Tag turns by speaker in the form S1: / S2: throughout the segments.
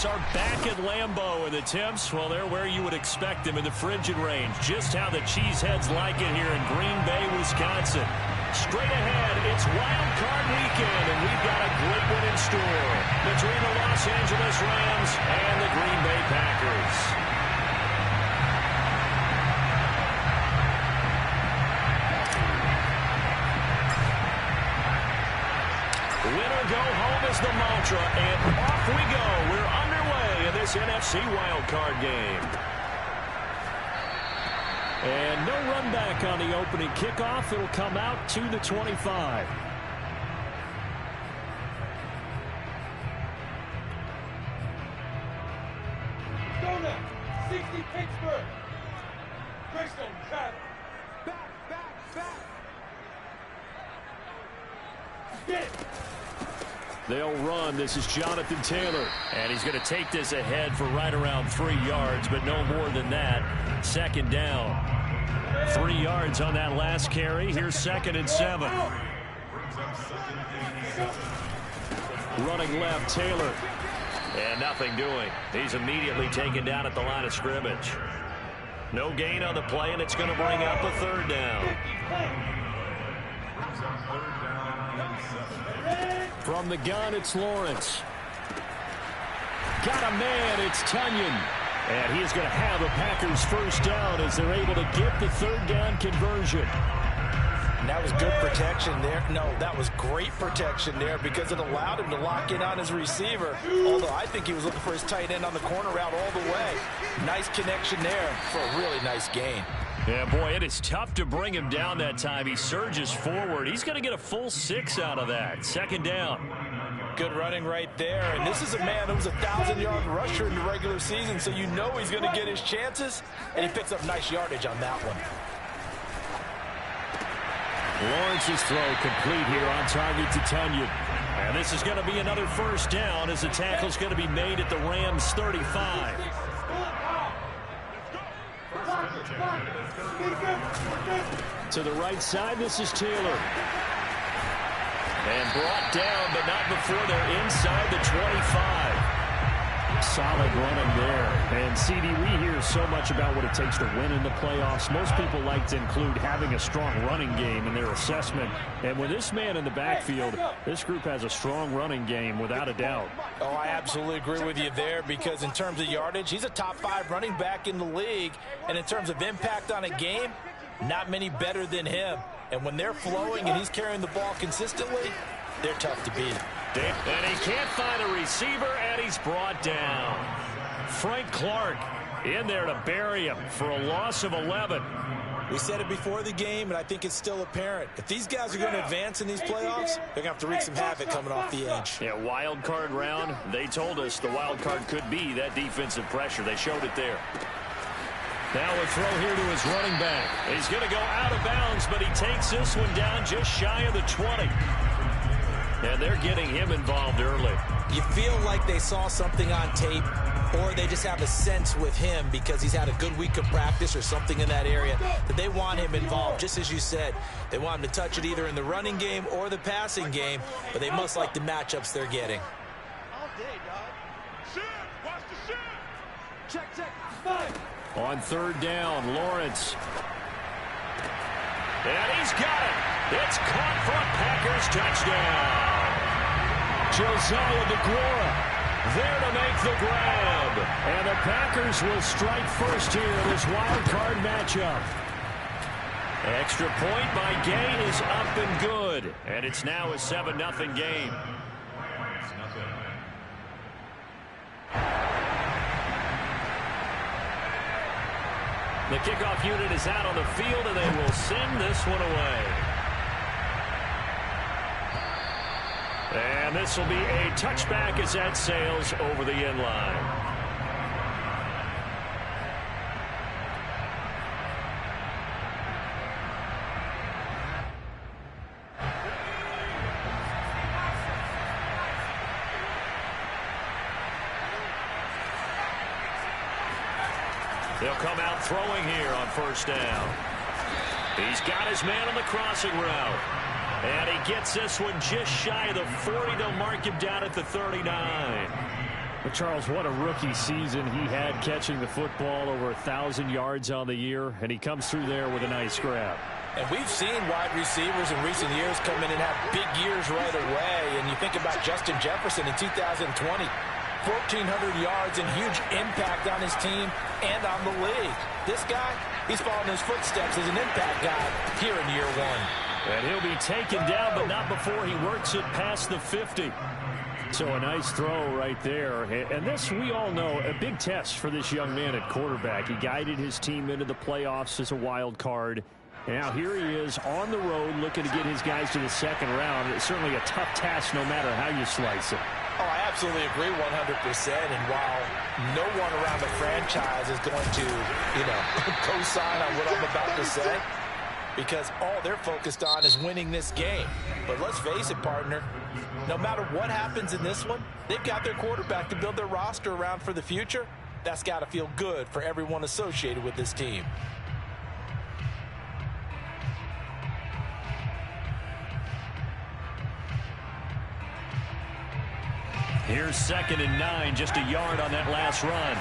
S1: Chiefs are back at Lambeau, and the temps, well, they're where you would expect them in the frigid range. Just how the Cheeseheads like it here in Green Bay, Wisconsin. Straight ahead, it's Wild Card weekend, and we've got a great one in store between the Los Angeles Rams and the Green Bay Packers. Winner go home is the mantra, and off we go. We're underway in this NFC wildcard game. And no run back on the opening kickoff. It'll come out to the 25.
S2: Donut, 60 Pittsburgh. Crystal, Travis. Back. Get it.
S1: They'll run. This is Jonathan Taylor. And he's going to take this ahead for right around 3 yards, but no more than that. Second down. 3 yards on that last carry. Here's 2nd and 7. Running left, Taylor. And nothing doing. He's immediately taken down at the line of scrimmage. No gain on the play, and it's going to bring up a 3rd down. From the gun, it's Lawrence. Got a man, it's Tunyon. And he is going to have a Packers 1st down as they're able to get the 3rd down conversion.
S3: And that was good protection there. No, that was great protection there because it allowed him to lock in on his receiver. Although I think he was looking for his tight end on the corner route all the way. Nice connection there for a really nice gain.
S1: Yeah, boy, it is tough to bring him down that time. He surges forward. He's going to get a full 6 out of that. 2nd down.
S3: Good running right there. And this is a man who was a 1,000-yard rusher in the regular season, so you know he's going to get his chances, and he picks up nice yardage on that one.
S1: Lawrence's throw complete here on target to Tunyon. And this is going to be another 1st down as the tackle's going to be made at the Rams 35. To the right side, this is Taylor. And brought down, but not before they're inside the 25. Solid running there. And, CD, we hear so much about what it takes to win in the playoffs. Most people like to include having a strong running game in their assessment. And with this man in the backfield, this group has a strong running game without a doubt.
S3: Oh, I absolutely agree with you there because in terms of yardage, he's a top 5 running back in the league. And in terms of impact on a game, not many better than him. And when they're flowing and he's carrying the ball consistently, they're tough to beat.
S1: And he can't find a receiver, and he's brought down. Frank Clark in there to bury him for a loss of 11.
S3: We said it before the game, and I think it's still apparent. If these guys are going to advance in these playoffs, they're going to have to wreak some havoc coming off the edge.
S1: Yeah, wild card round. They told us the wild card could be that defensive pressure. They showed it there. Now a throw here to his running back. He's going to go out of bounds, but he takes this one down just shy of the 20. And they're getting him involved early.
S3: You feel like they saw something on tape, or they just have a sense with him because he's had a good week of practice or something in that area that they want him involved. Just as you said, they want him to touch it either in the running game or the passing game, but they must like the matchups they're getting.
S2: All day, dog. Shoot! Watch the shoot! Check. 5.
S1: On 3rd down, Lawrence. And he's got it. It's caught for a Packers touchdown. Josiah DeGuara there to make the grab. And the Packers will strike first here in this wild card matchup. Extra point by Gay is up and good. And it's now a 7-0 game. The kickoff unit is out on the field, and they will send this one away. And this will be a touchback as that sails over the end line. They'll come out throwing here on 1st down. He's got his man on the crossing route. And he gets this one just shy of the 40. They'll mark him down at the 39. But Charles, what a rookie season he had, catching the football over 1,000 yards on the year, and he comes through there with a nice grab.
S3: And we've seen wide receivers in recent years come in and have big years right away. And you think about Justin Jefferson in 2020, 1,400 yards and huge impact on his team and on the league. This guy, he's following his footsteps as an impact guy here in year one.
S1: And he'll be taken down, but not before he works it past the 50. So a nice throw right there. And this, we all know, a big test for this young man at quarterback. He guided his team into the playoffs as a wild card. Now here he is on the road looking to get his guys to the second round. It's certainly a tough task no matter how you slice it.
S3: Oh, I absolutely agree 100%. And while no one around the franchise is going to, co-sign on what I'm about to say, because all they're focused on is winning this game. But let's face it, partner, no matter what happens in this one, they've got their quarterback to build their roster around for the future. That's got to feel good for everyone associated with this team.
S1: Here's 2nd and 9, just a yard on that last run.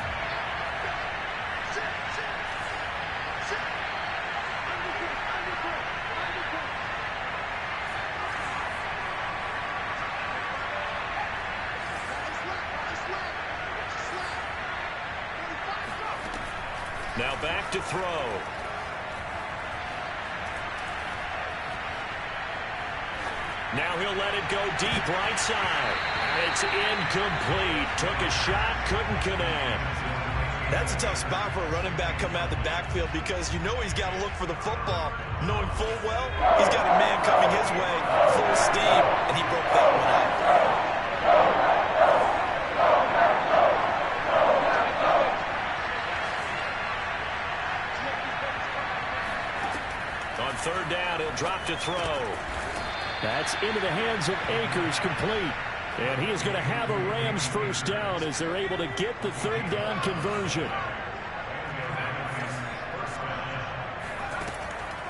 S1: Now back to throw. Now he'll let it go deep right side. And it's incomplete. Took a shot, couldn't connect.
S4: That's a tough spot for a running back coming out of the backfield because you know he's got to look for the football, knowing full well he's got a man coming his way, full steam, and he broke that one up.
S1: On 3rd down, he'll drop to throw. That's into the hands of Akers, complete. And he is going to have a Rams first down as they're able to get the 3rd down conversion.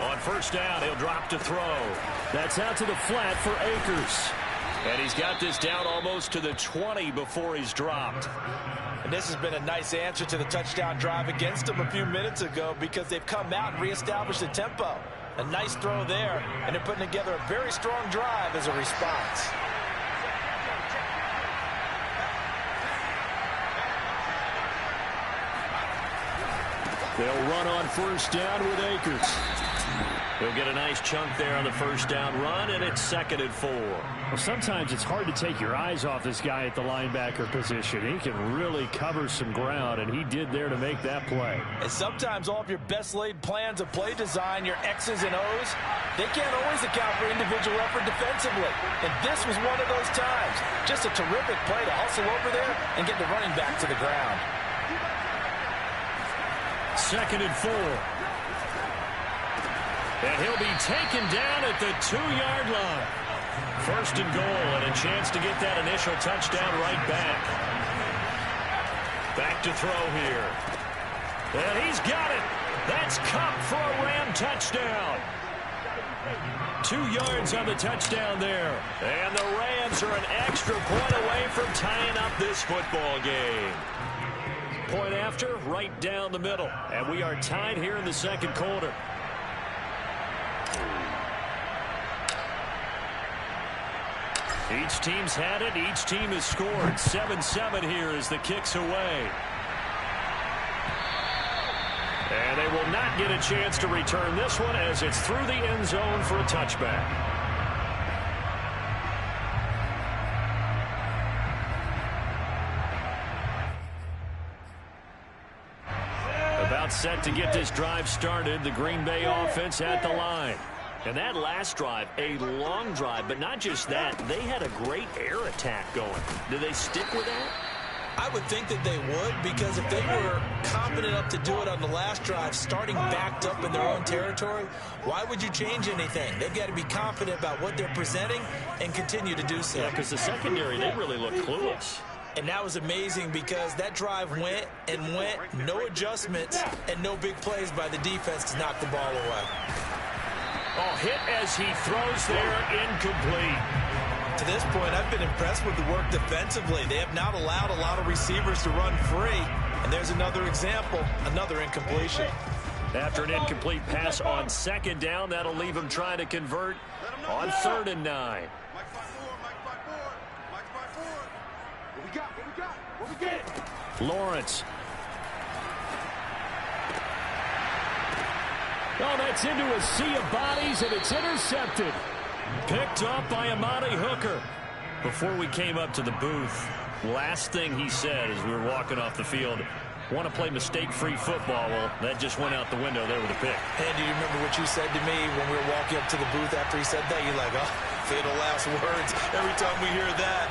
S1: On 1st down, he'll drop to throw. That's out to the flat for Akers. And he's got this down almost to the 20 before he's dropped.
S3: And this has been a nice answer to the touchdown drive against them a few minutes ago because they've come out and reestablished the tempo. A nice throw there, and they're putting together a very strong drive as a response.
S1: They'll run on 1st down with Akers. He'll get a nice chunk there on the 1st down run, and it's 2nd and 4. Well, sometimes it's hard to take your eyes off this guy at the linebacker position. He can really cover some ground, and he did there to make that play.
S3: And sometimes all of your best laid plans of play design, your X's and O's, they can't always account for individual effort defensively. And this was one of those times. Just a terrific play to hustle over there and get the running back to the ground.
S1: 2nd and 4. And he'll be taken down at the 2-yard line. 1st and goal, and a chance to get that initial touchdown right back. Back to throw here. And he's got it. That's Cup for a Ram touchdown. 2 yards on the touchdown there. And the Rams are an extra point away from tying up this football game. Point after, right down the middle. And we are tied here in the 2nd quarter. Each team's had it. Each team has scored. 7-7 here as the kick's away. And they will not get a chance to return this one as it's through the end zone for a touchback. About set to get this drive started. The Green Bay offense at the line. And that last drive, a long drive, but not just that. They had a great air attack going. Do they stick with that?
S4: I would think that they would, because if they were confident enough to do it on the last drive, starting backed up in their own territory, why would you change anything? They've got to be confident about what they're presenting and continue to do so.
S1: Yeah, because the secondary, they really look clueless.
S4: And that was amazing because that drive went and went, no adjustments, and no big plays by the defense to knock the ball away.
S1: Oh, hit as he throws there, incomplete.
S4: To this point, I've been impressed with the work defensively. They have not allowed a lot of receivers to run free. And there's another example, another incompletion.
S1: After an incomplete pass on second down, that'll leave him trying to convert on 3rd and 9. Lawrence. Oh, that's into a sea of bodies, and it's intercepted. Picked up by Amani Hooker. Before we came up to the booth, last thing he said as we were walking off the field, want to play mistake-free football. Well, that just went out the window there with a pick.
S4: And do you remember what you said to me when we were walking up to the booth after he said that? You're like, oh, fatal last words. Every time we hear that,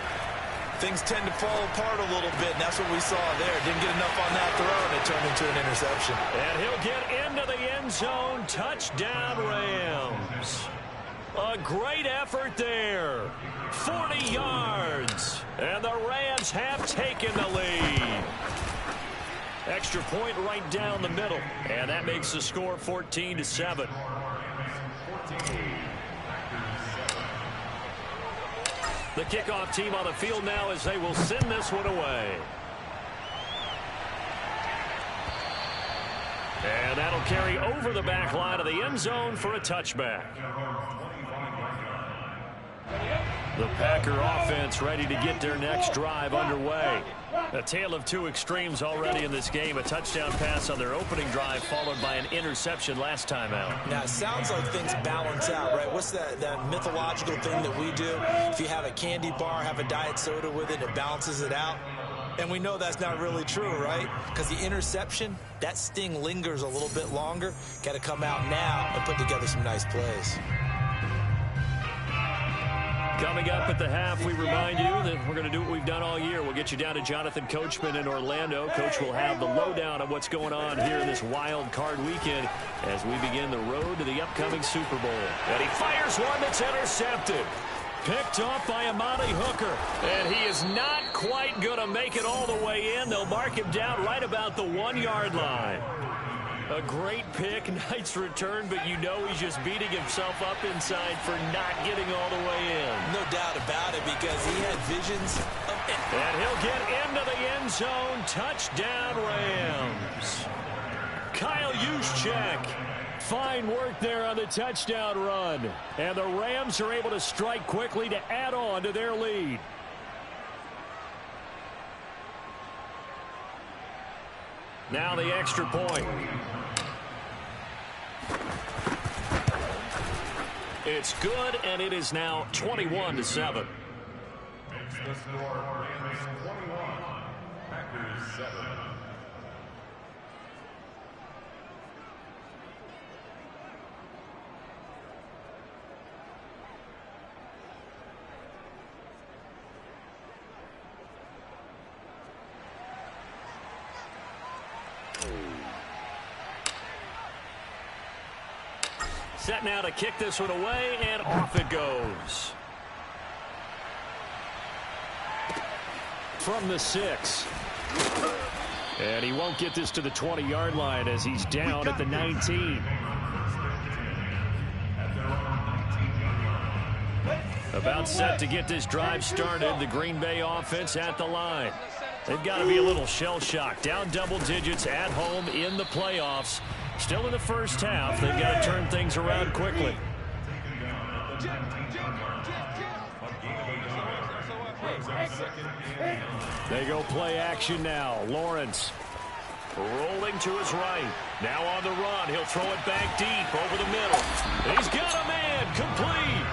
S4: things tend to fall apart a little bit, and that's what we saw there. Didn't get enough on that throw, and it turned into an interception.
S1: And he'll get into the end zone. Touchdown, Rams. A great effort there. 40 yards. And the Rams have taken the lead. Extra point right down the middle. And that makes the score 14-7. The kickoff team on the field now as they will send this one away. And that'll carry over the back line of the end zone for a touchback. The Packer offense ready to get their next drive underway. A tale of two extremes already in this game. A touchdown pass on their opening drive followed by an interception last time out.
S4: Now, it sounds like things balance out, right? What's that mythological thing that we do? If you have a candy bar, have a diet soda with it, it balances it out. And we know that's not really true, right? Because the interception, that sting lingers a little bit longer. Got to come out now and put together some nice plays.
S1: Coming up at the half, we remind you that we're going to do what we've done all year. We'll get you down to Jonathan Coachman in Orlando. Coach will have the lowdown of what's going on here in this wild card weekend as we begin the road to the upcoming Super Bowl. And he fires one that's intercepted. Picked off by Amani Hooker. And he is not quite going to make it all the way in. They'll mark him down right about the 1-yard line. A great pick, nice return, but you know he's just beating himself up inside for not getting all the way in.
S4: No doubt about it, because he had visions of it.
S1: And he'll get into the end zone. Touchdown, Rams. Kyle Juszczyk. Fine work there on the touchdown run. And the Rams are able to strike quickly to add on to their lead. Now the extra point. It's good, and it is now 21-7.
S2: Makes the score Rams 21, Packers 7.
S1: Set now to kick this one away, and off it goes. From the 6. And he won't get this to the 20-yard line as he's down at the 19. About set to get this drive started. The Green Bay offense at the line. They've got to be a little shell-shocked. Down double digits at home in the playoffs. Still in the first half. They've got to turn things around quickly. They go play action now. Lawrence rolling to his right. Now on the run. He'll throw it back deep over the middle. He's got a man complete.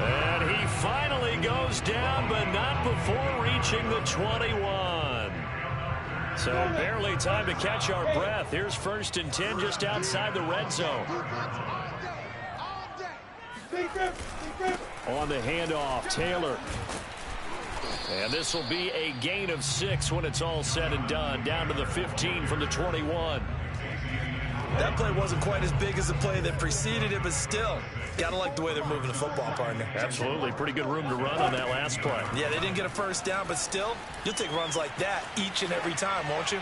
S1: And he finally goes down, but not before reaching the 21. So barely time to catch our breath. Here's 1st and 10 just outside the red zone. On the handoff, Taylor. And this will be a gain of 6 when it's all said and done. Down to the 15 from the 21.
S4: That play wasn't quite as big as the play that preceded it, but still, gotta like the way they're moving the football, partner.
S1: Absolutely. Pretty good room to run on that last play.
S4: Yeah, they didn't get a first down, but still, you'll take runs like that each and every time, won't you?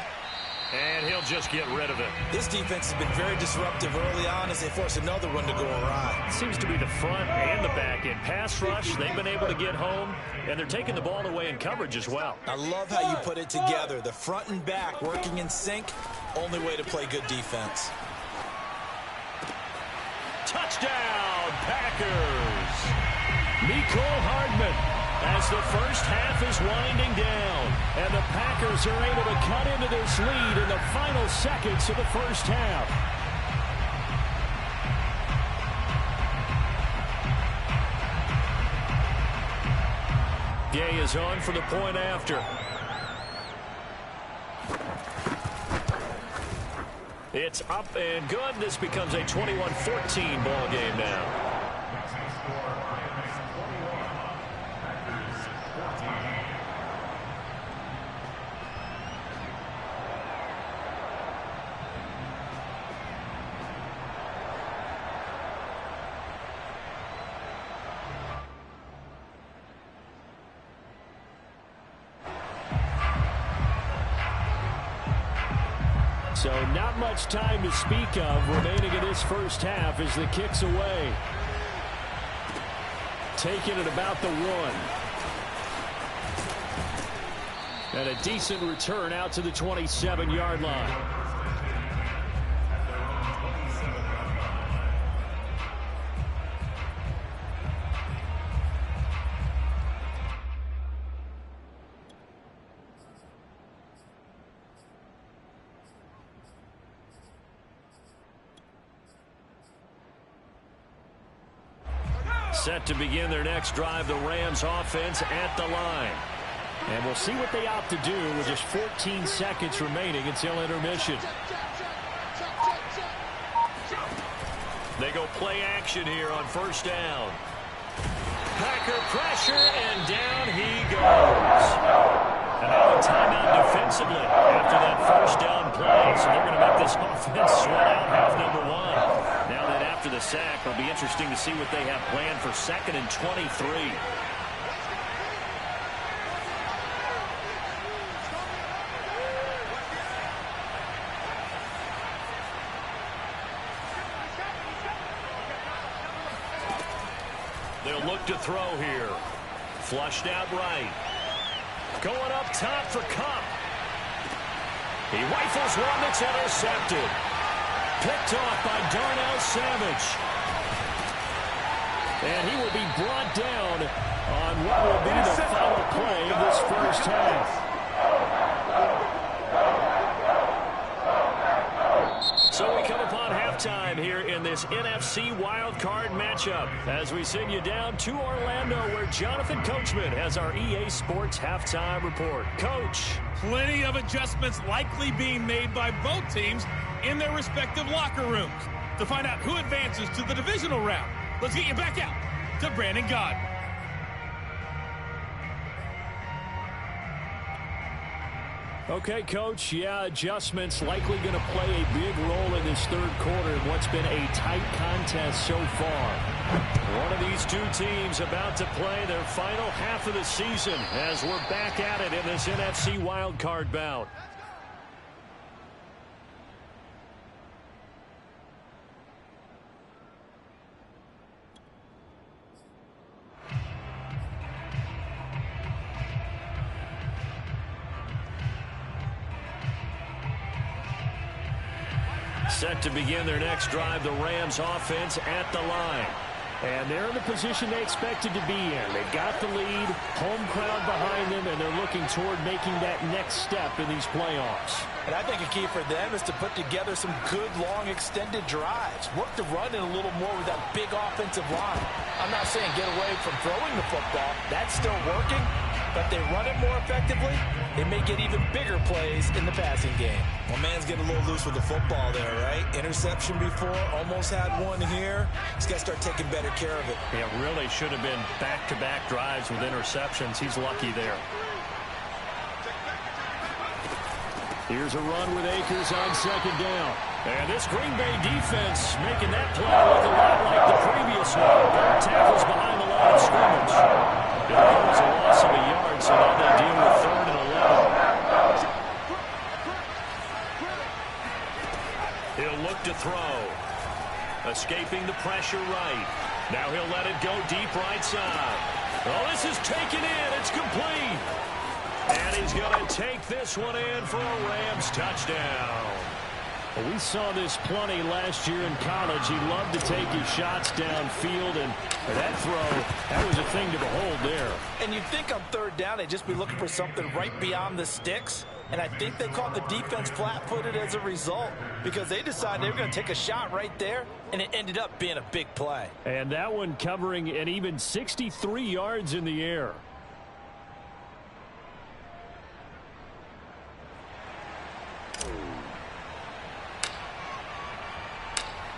S1: And he'll just get rid of it.
S3: This defense has been very disruptive early on as they force another run to go awry.
S1: Seems to be the front and the back end. Pass rush, they've been able to get home, and they're taking the ball away in coverage as well.
S3: I love how you put it together. The front and back working in sync. Only way to play good defense.
S1: Touchdown, Packers! Mecole Hardman as the first half is winding down. And the Packers are able to cut into this lead in the final seconds of the first half. Gay is on for the point after. It's up and good. This becomes a 21-14 ball game now. So not much time to speak of remaining in this first half as the kick's away. Taking it about the 1. And a decent return out to the 27-yard line. Set to begin their next drive, the Rams offense at the line. And we'll see what they opt to do with just 14 seconds remaining until intermission. They go play action here on first down. Packer pressure, and down he goes. And now a timeout defensively after that first down play. So they're going to make this offense sweat out half number 1. Now that after the sack, it'll be interesting to see what they have planned for 2nd and 23. They'll look to throw here. Flushed out right. Going up top for Cup. He rifles one that's intercepted. Picked off by Darnell Savage. And he will be brought down on what will be the final play of this first half. So we come upon halftime here in this NFC Wildcard matchup as we send you down to Orlando where Jonathan Coachman has our EA Sports Halftime Report. Coach.
S5: Plenty of adjustments likely being made by both teams in their respective locker rooms. To find out who advances to the divisional round, let's get you back out to Brandon Gaudin.
S1: Okay, Coach. Yeah, adjustments likely going to play a big role in this third quarter in what's been a tight contest so far. One of these two teams about to play their final half of the season as we're back at it in this NFC wildcard bout. Set to begin their next drive, the Rams offense at the line. And they're in the position they expected to be in. They've got the lead, home crowd behind them, and they're looking toward making that next step in these playoffs.
S3: And I think a key for them is to put together some good, long, extended drives. Work the run in a little more with that big offensive line. I'm not saying get away from throwing the football. That's still working. But if they run it more effectively, they may get even bigger plays in the passing game. Well, man's getting a little loose with the football there, right? Interception before, almost had one here. He's got to start taking better care of it.
S1: Yeah, really should have been back-to-back drives with interceptions. He's lucky there. Here's a run with Akers on second down. And this Green Bay defense making that play look a lot like the previous one. Got tackles behind the line of scrimmage. It was a loss of a yard, so now they deal with 3rd and 11. to throw. Escaping the pressure right. Now he'll let it go deep right side. Oh, this is taken in. It's complete. And he's going to take this one in for a Rams touchdown.
S6: Well, we saw this plenty last year in college. He loved to take his shots downfield, and that throw, that was a thing to behold there.
S3: And you'd think on third down they'd just be looking for something right beyond the sticks. And I think they caught the defense flat-footed as a result because they decided they were going to take a shot right there, and it ended up being a big play.
S6: And that one covering an even 63 yards in the air.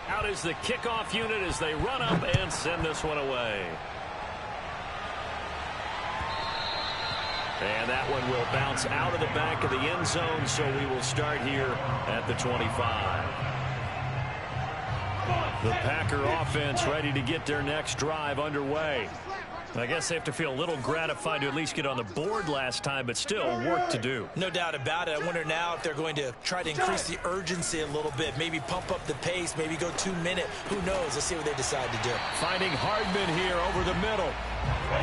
S1: Out is the kickoff unit as they run up and send this one away. And that one will bounce out of the back of the end zone, so we will start here at the 25. The Packer offense ready to get their next drive underway. I guess they have to feel a little gratified to at least get on the board last time, but still work to do.
S3: No doubt about it. I wonder now if they're going to try to increase the urgency a little bit, maybe pump up the pace, maybe go 2 minute. Who knows? Let's see what they decide to do.
S1: Finding Hardman here over the middle.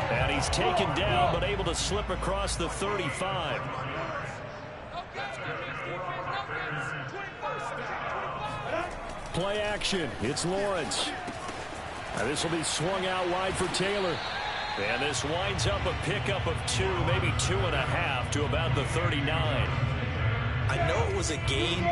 S1: And he's taken down, but able to slip across the 35.
S6: Play action. It's Lawrence. Now this will be swung out wide for Taylor.
S1: And this winds up a pickup of 2, maybe 2.5 to about the 39.
S3: I know it was a gain,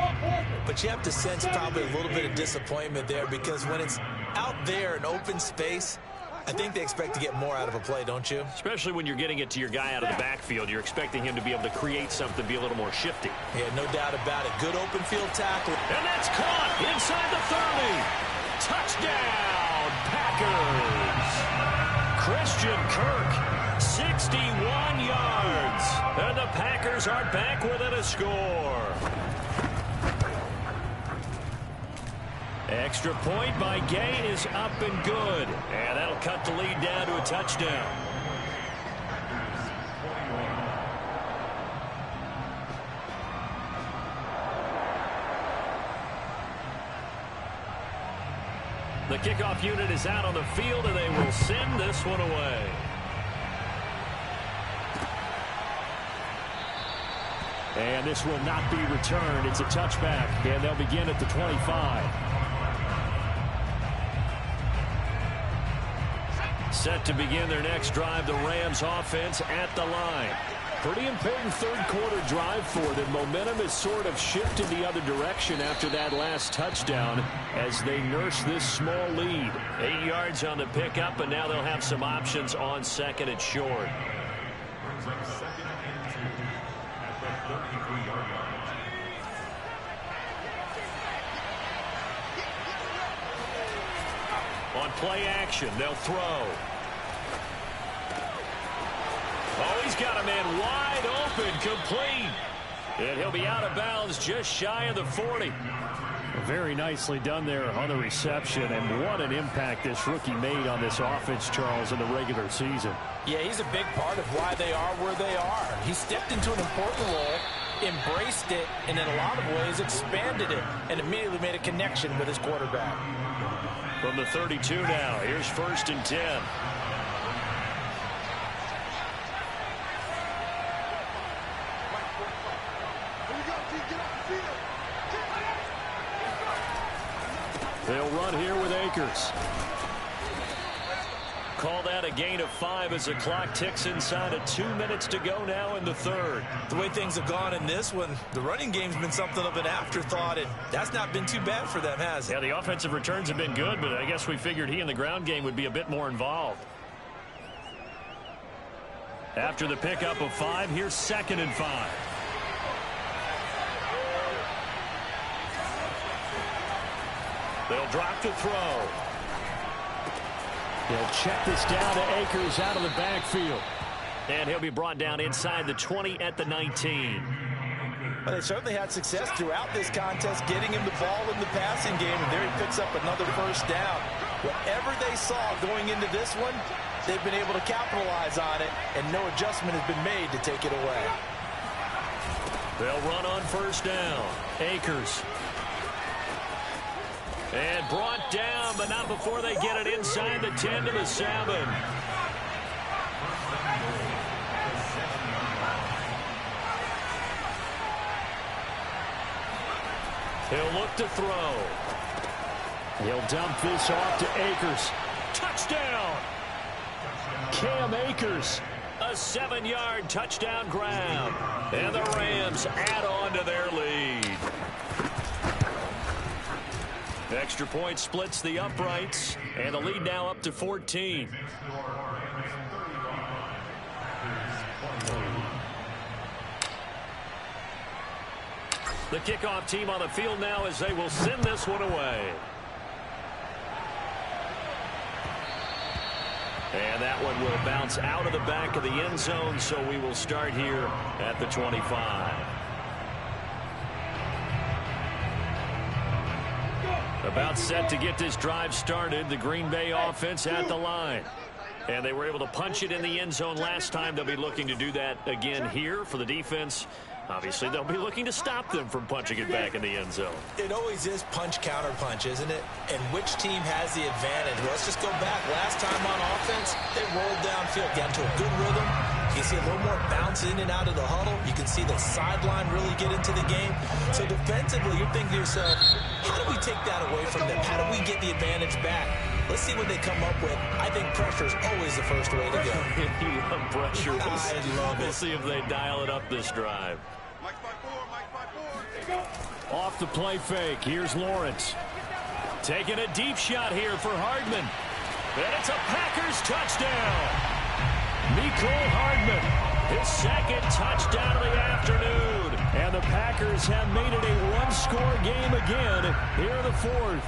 S3: but you have to sense probably a little bit of disappointment there because when it's out there in open space, I think they expect to get more out of a play, don't you?
S1: Especially when you're getting it to your guy out of the backfield. You're expecting him to be able to create something, be a little more shifty.
S3: Yeah, no doubt about it. Good open field tackle.
S1: And that's caught inside the 30. Touchdown, Packers. Christian Kirk, 61 yards. And the Packers are back within a score. Extra point by Gay is up and good. And that'll cut the lead down to a touchdown. The kickoff unit is out on the field, and they will send this one away.
S6: And this will not be returned. It's a touchback, and they'll begin at the 25.
S1: Set to begin their next drive, the Rams offense at the line.
S6: Pretty important third-quarter drive for them. Momentum has sort of shifted the other direction after that last touchdown as they nurse this small lead.
S1: 8 yards on the pickup, and now they'll have some options on second and short. On play action, they'll throw. Oh, he's got a man wide open, complete. And he'll be out of bounds just shy of the 40.
S6: Very nicely done there on the reception, and what an impact this rookie made on this offense, Charles, in the regular season.
S3: Yeah, he's a big part of why they are where they are. He stepped into an important role, embraced it, and in a lot of ways expanded it, and immediately made a connection with his quarterback.
S1: From the 32 now, here's 1st and 10.
S6: They'll run here with Akers.
S1: Call that a gain of 5 as the clock ticks inside of 2 minutes to go now in the third.
S3: The way things have gone in this one, the running game's been something of an afterthought, and that's not been too bad for them, has it?
S1: Yeah, the offensive returns have been good, but I guess we figured he in the ground game would be a bit more involved. After the pickup of 5, here's 2nd and 5. They'll drop to throw.
S6: They'll check this down to Akers out of the backfield.
S1: And he'll be brought down inside the 20 at the 19.
S3: Well, they certainly had success throughout this contest getting him the ball in the passing game, and there he picks up another 1st down. Whatever they saw going into this one, they've been able to capitalize on it, and no adjustment has been made to take it away.
S1: They'll run on 1st down. Akers.
S6: And brought down, but not before they get it inside the 10 to the 7. He'll look to throw. He'll dump this off to Akers. Touchdown! Cam Akers. A 7-yard touchdown grab. And the Rams add on to their lead. Extra point splits the uprights. And the lead now up to 14. The kickoff team on the field now as they will send this one away. And that one will bounce out of the back of the end zone, so we will start here at the 25. About set to get this drive started, the Green Bay offense at the line. And they were able to punch it in the end zone last time. They'll be looking to do that again here for the defense. Obviously, they'll be looking to stop them from punching it back in the end zone.
S3: It always is punch-counter-punch, isn't it? And which team has the advantage? Well, let's just go back. Last time on offense, they rolled downfield, got into a good rhythm. You can see a little more bounce in and out of the huddle. You can see the sideline really get into the game. So defensively, you're thinking to yourself, how do we take that away from them? How do we get the advantage back? Let's see what they come up with. I think pressure is always the first way to go.
S6: You love pressure.
S3: I love it.
S6: We'll see if they dial it up this drive. Off the play fake. Here's Lawrence. Taking a deep shot here for Hardman. And it's a Packers touchdown. Mecole Hardman, his second touchdown of the afternoon. And the Packers have made it a one-score game again here in the fourth.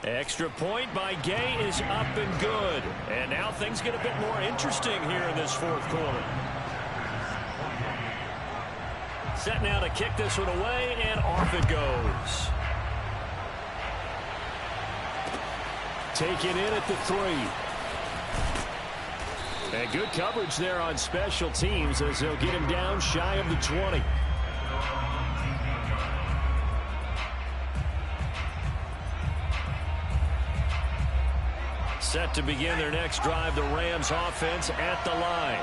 S6: Extra point by Gay is up and good. And now things get a bit more interesting here in this fourth quarter. Set now to kick this one away, and off it goes. Taken in at the 3. And good coverage there on special teams as they'll get him down shy of the 20. Set to begin their next drive, the Rams offense at the line.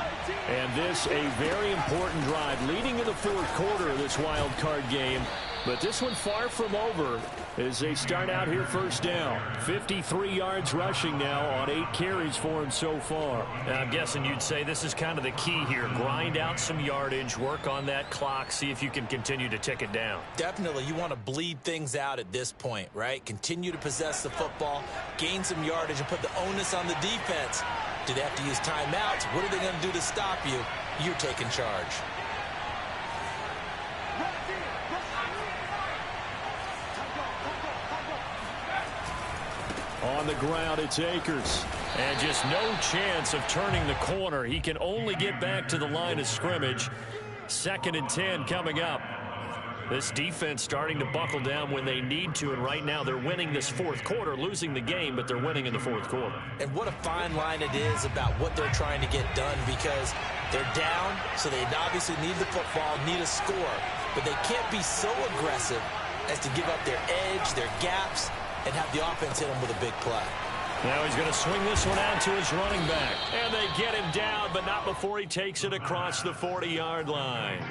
S6: And this a very important drive leading in the fourth quarter of this wild card game. But this one far from over as they start out here first down. 53 yards rushing now on 8 carries for him so far.
S1: And I'm guessing you'd say this is kind of the key here. Grind out some yardage, work on that clock, see if you can continue to tick it down.
S3: Definitely, you want to bleed things out at this point, right? Continue to possess the football, gain some yardage, and put the onus on the defense. Do they have to use timeouts? What are they going to do to stop you? You're taking charge.
S6: On the ground, it's Akers.
S1: And just no chance of turning the corner. He can only get back to the line of scrimmage. 2nd and 10 coming up. This defense starting to buckle down when they need to, and right now they're winning this fourth quarter, losing the game, but they're winning in the fourth quarter.
S3: And what a fine line it is about what they're trying to get done, because they're down, so they obviously need the football, need a score, but they can't be so aggressive as to give up their edge, their gaps, and have the offense hit them with a big play.
S1: Now he's going to swing this one out to his running back. And they get him down, but not before he takes it across the 40-yard line.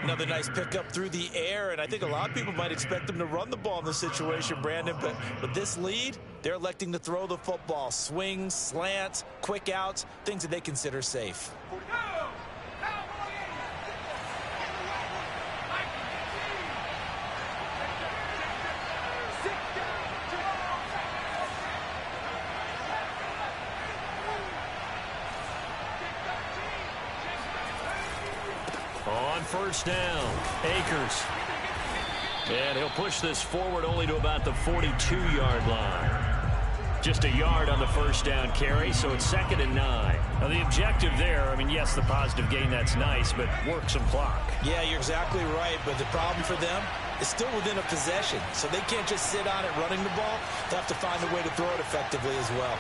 S3: Another nice pickup through the air, and I think a lot of people might expect them to run the ball in this situation, Brandon, but with this lead, they're electing to throw the football. Swings, slants, quick outs, things that they consider safe.
S1: On first down, Akers. And he'll push this forward only to about the 42-yard line. Just a yard on the first down carry, so it's 2nd and 9. Now the objective there, I mean, yes, the positive gain, that's nice, but work some clock.
S3: Yeah, you're exactly right, but the problem for them is still within a possession, so they can't just sit on it running the ball. They'll have to find a way to throw it effectively as well.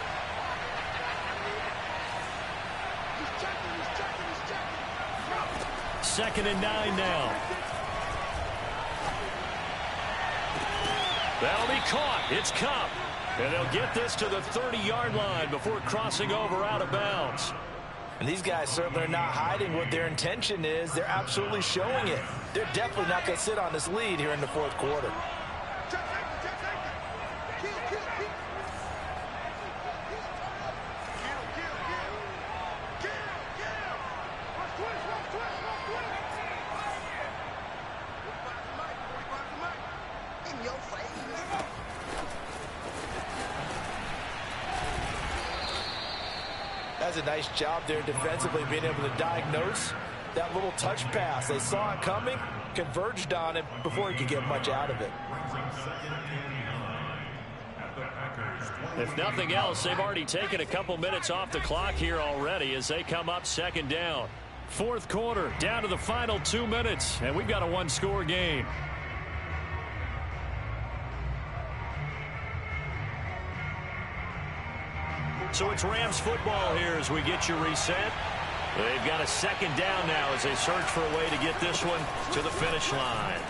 S1: Second and 9 now.
S6: That'll be caught. It's Cup. And they'll get this to the 30-yard line before crossing over out of bounds.
S3: And these guys certainly are not hiding what their intention is. They're absolutely showing it. They're definitely not going to sit on this lead here in the fourth quarter. That's a nice job there defensively, being able to diagnose that little touch pass. They saw it coming, converged on it before he could get much out of it.
S6: If nothing else, they've already taken a couple minutes off the clock here already as they come up second down. Fourth quarter, down to the final 2 minutes, and we've got a one-score game. So it's Rams football here as we get you reset. They've got a second down now as they search for a way to get this one to the finish line.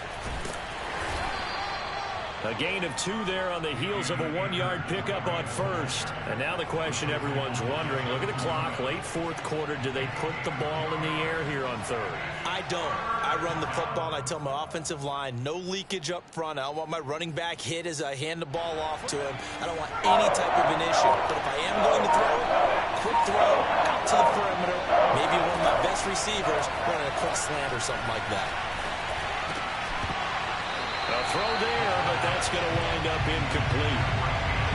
S6: A gain of 2 there on the heels of a 1-yard pickup on first. And now the question everyone's wondering, look at the clock, late fourth quarter, do they put the ball in the air here on third?
S3: I don't. I run the football and I tell my offensive line, no leakage up front. I don't want my running back hit as I hand the ball off to him. I don't want any type of an issue. But if I am going to throw, quick throw out to the perimeter, maybe one of my best receivers running a quick slant or something like that.
S6: A throw there, but that's going to wind up incomplete.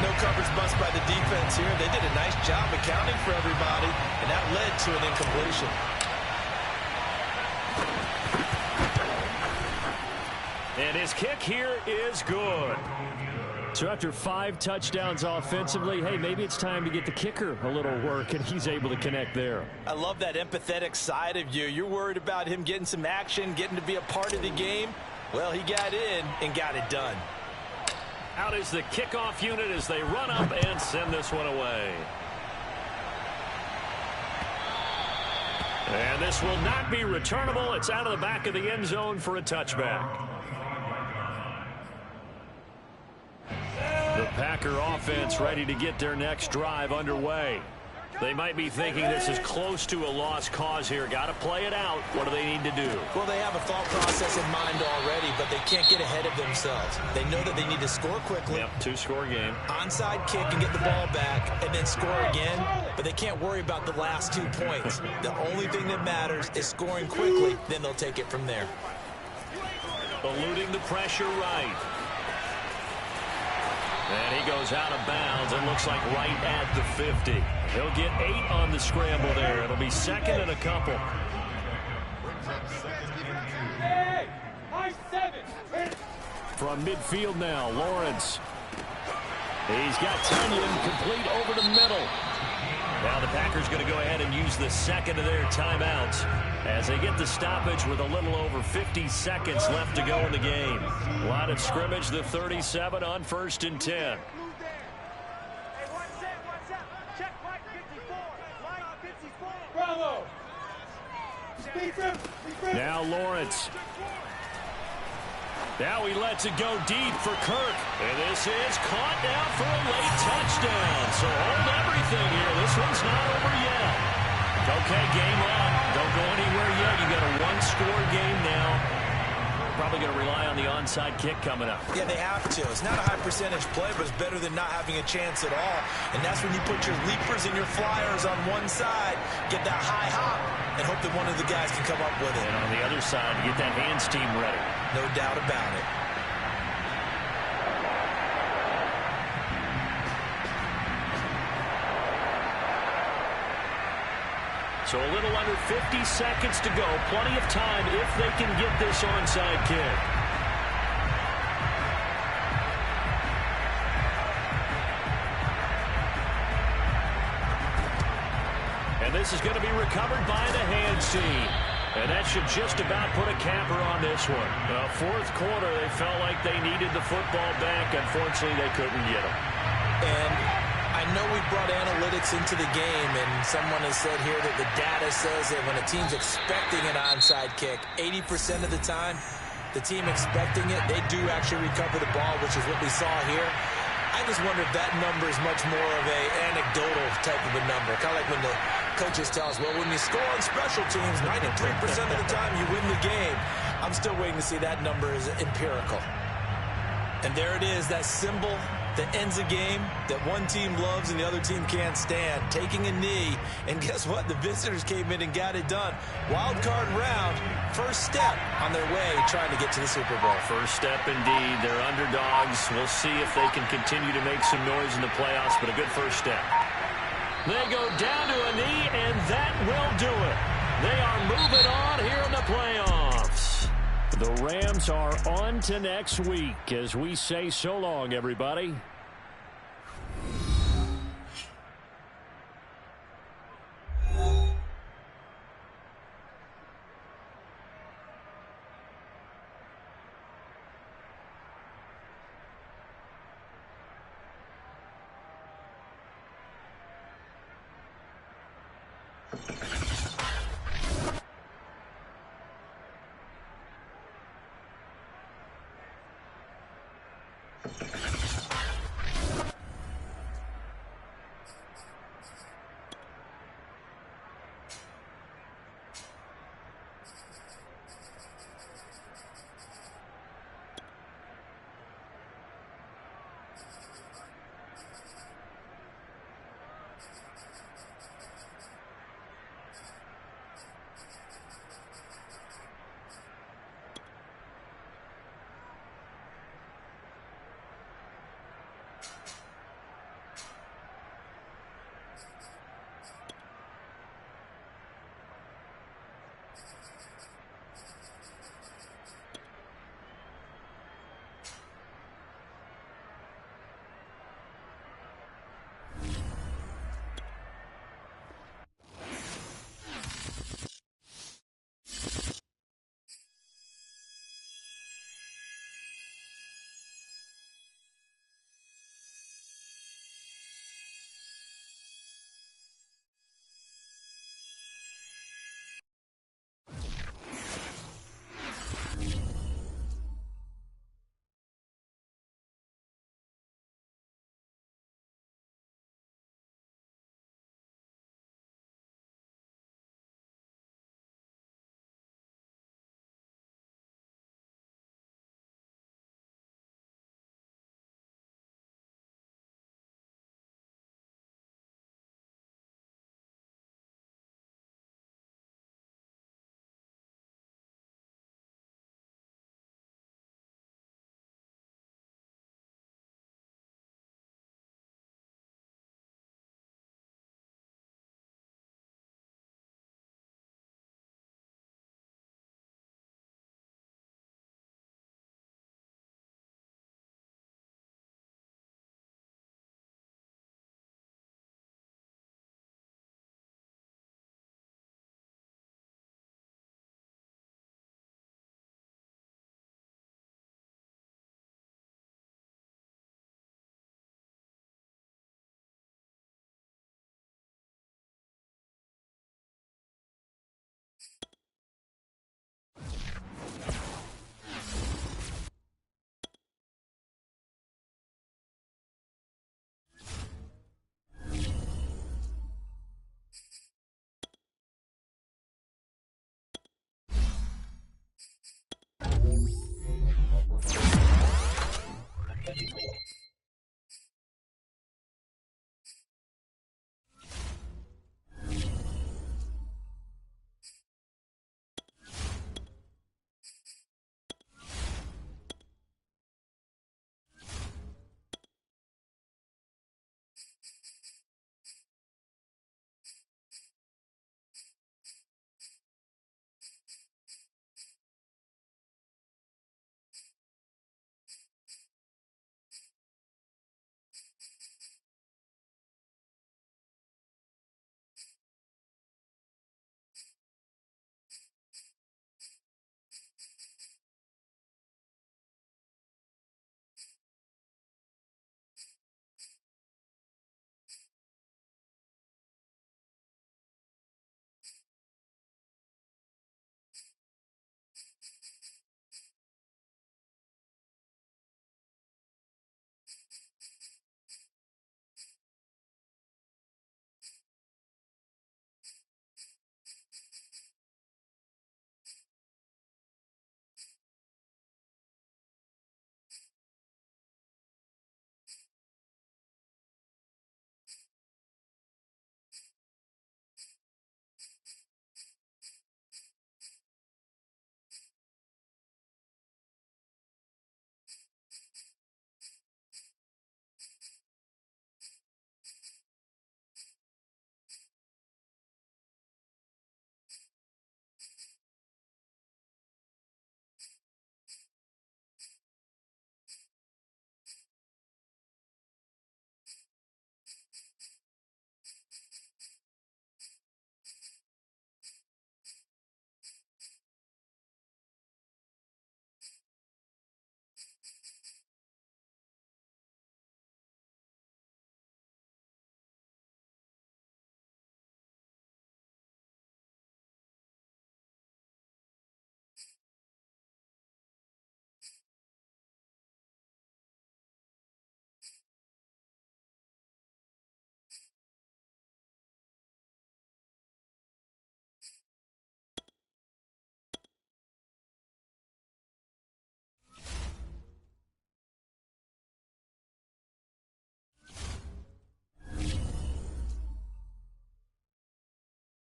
S3: No coverage bust by the defense here. They did a nice job accounting for everybody, and that led to an incompletion.
S6: And his kick here is good. So after 5 touchdowns offensively, hey, maybe it's time to get the kicker a little work, and he's able to connect there.
S3: I love that empathetic side of you. You're worried about him getting some action, getting to be a part of the game. Well, he got in and got it done.
S6: Out is the kickoff unit as they run up and send this one away. And this will not be returnable. It's out of the back of the end zone for a touchback. The Packer offense ready to get their next drive underway. They might be thinking this is close to a lost cause here. Got to play it out. What do they need to do?
S3: Well, they have a thought process in mind already, but they can't get ahead of themselves. They know that they need to score quickly.
S6: Yep, 2-score game.
S3: Onside kick and get the ball back and then score again, but they can't worry about the last 2 points. The only thing that matters is scoring quickly, then they'll take it from there.
S6: Eluding the pressure right. And he goes out of bounds. It looks like right at the 50. He'll get 8 on the scramble there. It'll be second and a couple. From midfield now, Lawrence. He's got Tunyon complete over the middle. Now the Packers going to go ahead and use the second of their timeouts as they get the stoppage with a little over 50 seconds left to go in the game. Line of scrimmage, the 37 on 1st and 10.
S2: Bravo.
S6: Now Lawrence. Now he lets it go deep for Kirk. And this is caught now for a late touchdown. So hold everything here. This one's not over yet. Okay, game on. Don't go anywhere yet. You got a 1-score game now. Probably going to rely on the onside kick coming up.
S3: Yeah, they have to. It's not a high percentage play, but it's better than not having a chance at all. And that's when you put your leapers and your flyers on one side, get that high hop, and hope that one of the guys can come up with it.
S6: And on the other side, get that hands team ready.
S3: No doubt about it.
S6: So a little under 50 seconds to go. Plenty of time if they can get this onside kick. And this is going to be recovered by the hands team. And that should just about put a capper on this one. Fourth quarter, they felt like they needed the football back. Unfortunately, they couldn't get it.
S3: And I know we brought analytics into the game, and someone has said here that the data says that when a team's expecting an onside kick, 80% of the time, the team expecting it, they do actually recover the ball, which is what we saw here. I just wonder if that number is much more of a anecdotal type of a number. Kind of like when the coaches tell us, well, when you score on special teams, 93% of the time you win the game. I'm still waiting to see that number is empirical. And there it is, that symbol that ends a game that one team loves and the other team can't stand. Taking a knee, and guess what? The visitors came in and got it done. Wild card round, first step on their way trying to get to the Super Bowl.
S6: First step indeed. They're underdogs. We'll see if they can continue to make some noise in the playoffs, but a good first step. They go down to a knee, and that will do it. They are moving on here in the playoffs. The Rams are on to next week as we say so long, everybody.